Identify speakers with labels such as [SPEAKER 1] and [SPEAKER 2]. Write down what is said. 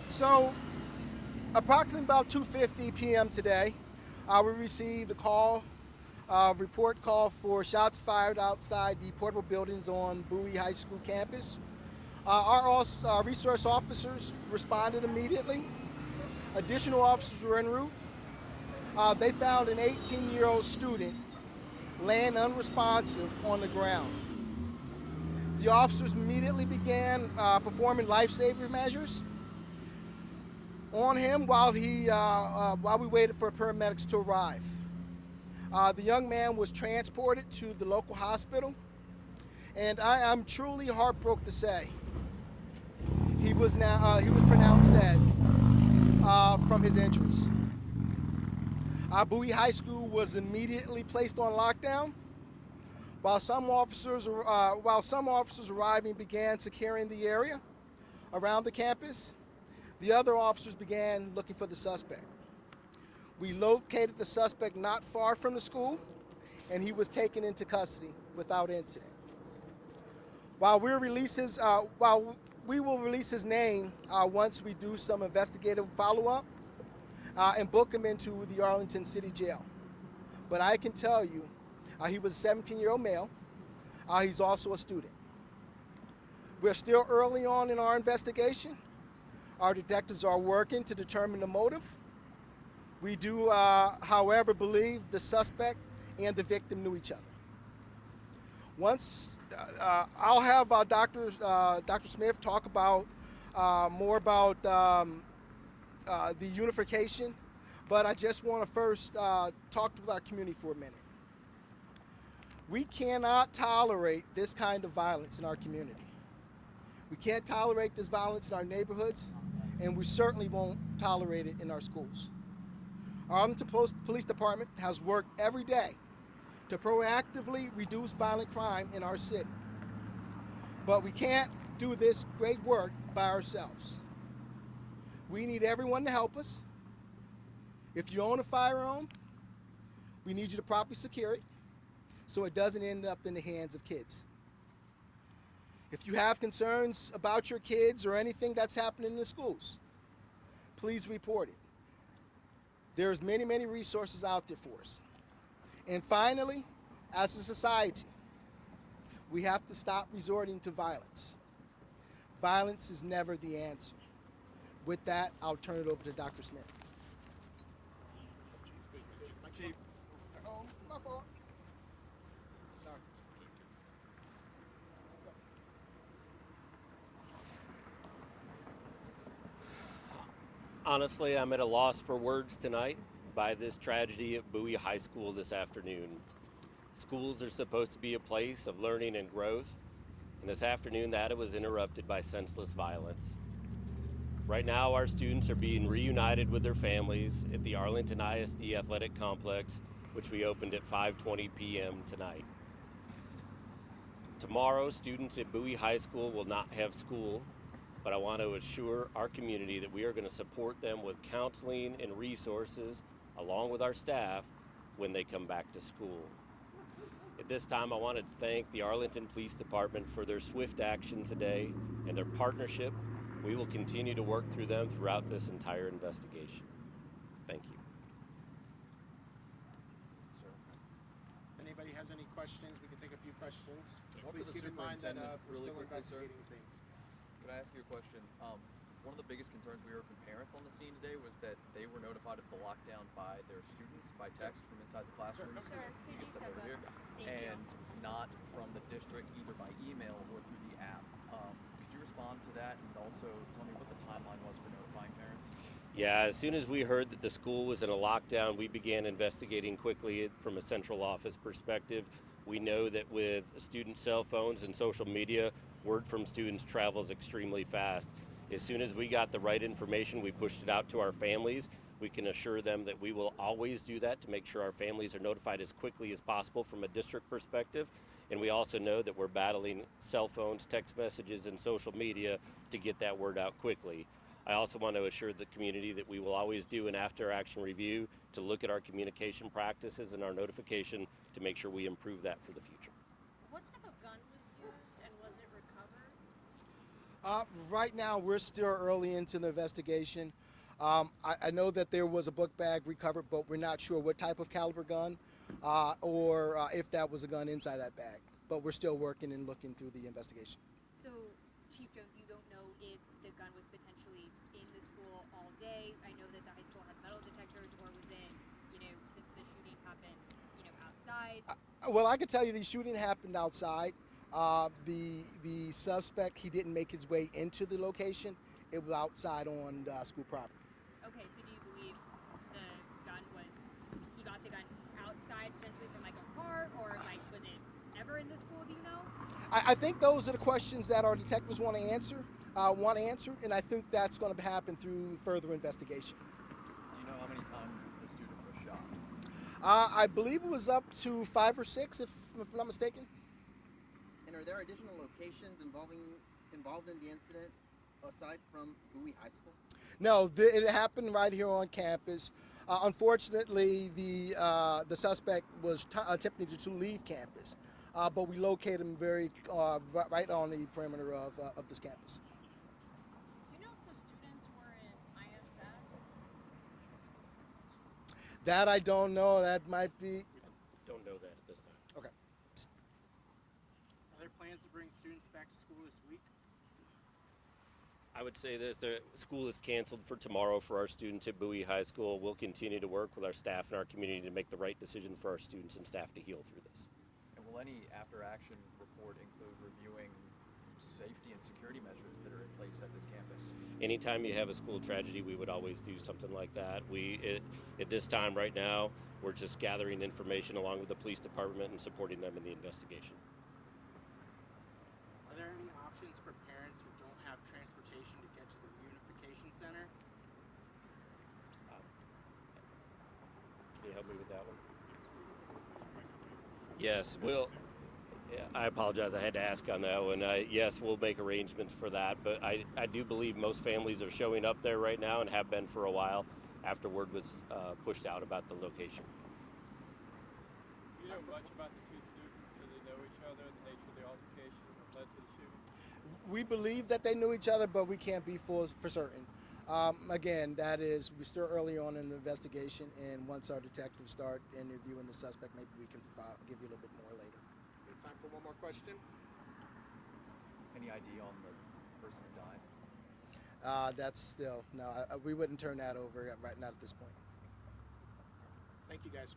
[SPEAKER 1] So, approximately about 2:50 p.m. today, we received a report call for shots fired outside the portable buildings on Bowie High School campus. Our resource officers responded immediately. Additional officers were en route. They found an 18-year-old student laying unresponsive on the ground. The officers immediately began performing life-saving measures on him while we waited for paramedics to arrive. The young man was transported to the local hospital, and I am truly heartbroken to say he was pronounced dead from his injuries. Bowie High School was immediately placed on lockdown, while some officers arriving began securing the area around the campus. The other officers began looking for the suspect. We located the suspect not far from the school, and he was taken into custody without incident. While we will release his name once we do some investigative follow-up and book him into the Arlington City Jail. But I can tell you, he was a 17-year-old male. He's also a student. We're still early on in our investigation. Our detectives are working to determine the motive. We do, however, believe the suspect and the victim knew each other. Once, I'll have Dr. Smith talk about more about the unification, but I just want to first talk with our community for a minute. We cannot tolerate this kind of violence in our community. We can't tolerate this violence in our neighborhoods, and we certainly won't tolerate it in our schools. Our Arlington Police Department has worked every day to proactively reduce violent crime in our city. But we can't do this great work by ourselves. We need everyone to help us. If you own a firearm, we need you to properly secure it so it doesn't end up in the hands of kids. If you have concerns about your kids or anything that's happening in the schools, please report it. There's many, many resources out there for us. And finally, as a society, we have to stop resorting to violence. Violence is never the answer. With that, I'll turn it over to Dr. Smith.
[SPEAKER 2] Chief.
[SPEAKER 1] Oh, my fault. Sorry.
[SPEAKER 3] Honestly, I'm at a loss for words tonight by this tragedy at Bowie High School this afternoon. Schools are supposed to be a place of learning and growth, and this afternoon that was interrupted by senseless violence. Right now, our students are being reunited with their families at the Arlington ISD Athletic Complex, which we opened at 5:20 p.m. tonight. Tomorrow, students at Bowie High School will not have school, but I want to assure our community that we are going to support them with counseling and resources, along with our staff, when they come back to school. At this time, I want to thank the Arlington Police Department for their swift action today and their partnership. We will continue to work through them throughout this entire investigation. Thank you.
[SPEAKER 2] Sir. If anybody has any questions, we can take a few questions.
[SPEAKER 4] One
[SPEAKER 2] Please
[SPEAKER 4] for the
[SPEAKER 2] keep in mind that
[SPEAKER 4] superintendent,
[SPEAKER 2] we're
[SPEAKER 4] really
[SPEAKER 2] still
[SPEAKER 4] quickly, sir.
[SPEAKER 2] investigating things.
[SPEAKER 4] Could I ask you a question? One of the biggest concerns we heard from parents on the scene today was that they were notified of the lockdown by their students by text from inside the classroom.
[SPEAKER 5] Sir, could you
[SPEAKER 4] step
[SPEAKER 5] step
[SPEAKER 4] over
[SPEAKER 5] up?
[SPEAKER 4] here?
[SPEAKER 5] Thank you.
[SPEAKER 4] And not from the district, either by email or through the app. Could you respond to that and also tell me what the timeline was for notifying parents?
[SPEAKER 3] Yeah, as soon as we heard that the school was in a lockdown, we began investigating quickly from a central office perspective. We know that with student cell phones and social media, word from students travels extremely fast. As soon as we got the right information, we pushed it out to our families. We can assure them that we will always do that to make sure our families are notified as quickly as possible from a district perspective. And we also know that we're battling cell phones, text messages, and social media to get that word out quickly. I also want to assure the community that we will always do an after-action review to look at our communication practices and our notification to make sure we improve that for the future.
[SPEAKER 5] What type of gun was used and was it recovered?
[SPEAKER 1] Right now, we're still early into the investigation. I know that there was a book bag recovered, but we're not sure what type of caliber gun or if that was a gun inside that bag. But we're still working and looking through the investigation.
[SPEAKER 5] So, Chief Jones, you don't know if the gun was potentially in the school all day. I know that the high school had metal detectors, or was it, since the shooting happened, outside?
[SPEAKER 1] Well, I can tell you the shooting happened outside. The suspect, he didn't make his way into the location. It was outside on school property.
[SPEAKER 5] Okay, so do you believe he got the gun outside, potentially from like a car, or was it ever in the school, do you know?
[SPEAKER 1] I think those are the questions that our detectives want to answer, and I think that's going to happen through further investigation.
[SPEAKER 4] Do you know how many times the student was shot?
[SPEAKER 1] I believe it was up to 5 or 6, if I'm not mistaken.
[SPEAKER 6] And are there additional locations involved in the incident aside from Bowie High School?
[SPEAKER 1] No, it happened right here on campus. Unfortunately, the suspect was attempting to leave campus, but we located him right on the perimeter of this campus.
[SPEAKER 7] Do you know if the students were in ISS?
[SPEAKER 1] That I don't know. That might be.
[SPEAKER 3] Don't know that at this time.
[SPEAKER 1] Okay.
[SPEAKER 2] Are there plans to bring students back to school this week?
[SPEAKER 3] I would say this, the school is canceled for tomorrow for our students at Bowie High School. We'll continue to work with our staff and our community to make the right decision for our students and staff to heal through this.
[SPEAKER 4] And will any after-action report include reviewing safety and security measures that are in place at this campus?
[SPEAKER 3] Anytime you have a school tragedy, we would always do something like that. At this time right now, we're just gathering information along with the police department and supporting them in the investigation.
[SPEAKER 2] Are there any options for parents who don't have transportation to get to the reunification center?
[SPEAKER 3] Can you help me with that one? Yes, I apologize. I had to ask on that one. Yes, we'll make arrangements for that, but I do believe most families are showing up there right now and have been for a while after word was pushed out about the location.
[SPEAKER 8] Do you know much about the two students? Do they know each other, the nature of the altercation that led to the shooting?
[SPEAKER 1] We believe that they knew each other, but we can't be for certain. Again, we're still early on in the investigation, and once our detectives start interviewing the suspect, maybe we can give you a little bit more later.
[SPEAKER 2] We have time for one more question.
[SPEAKER 4] Any idea on the person who died?
[SPEAKER 1] That's still, no, we wouldn't turn that over right now at this point.
[SPEAKER 2] Thank you, guys.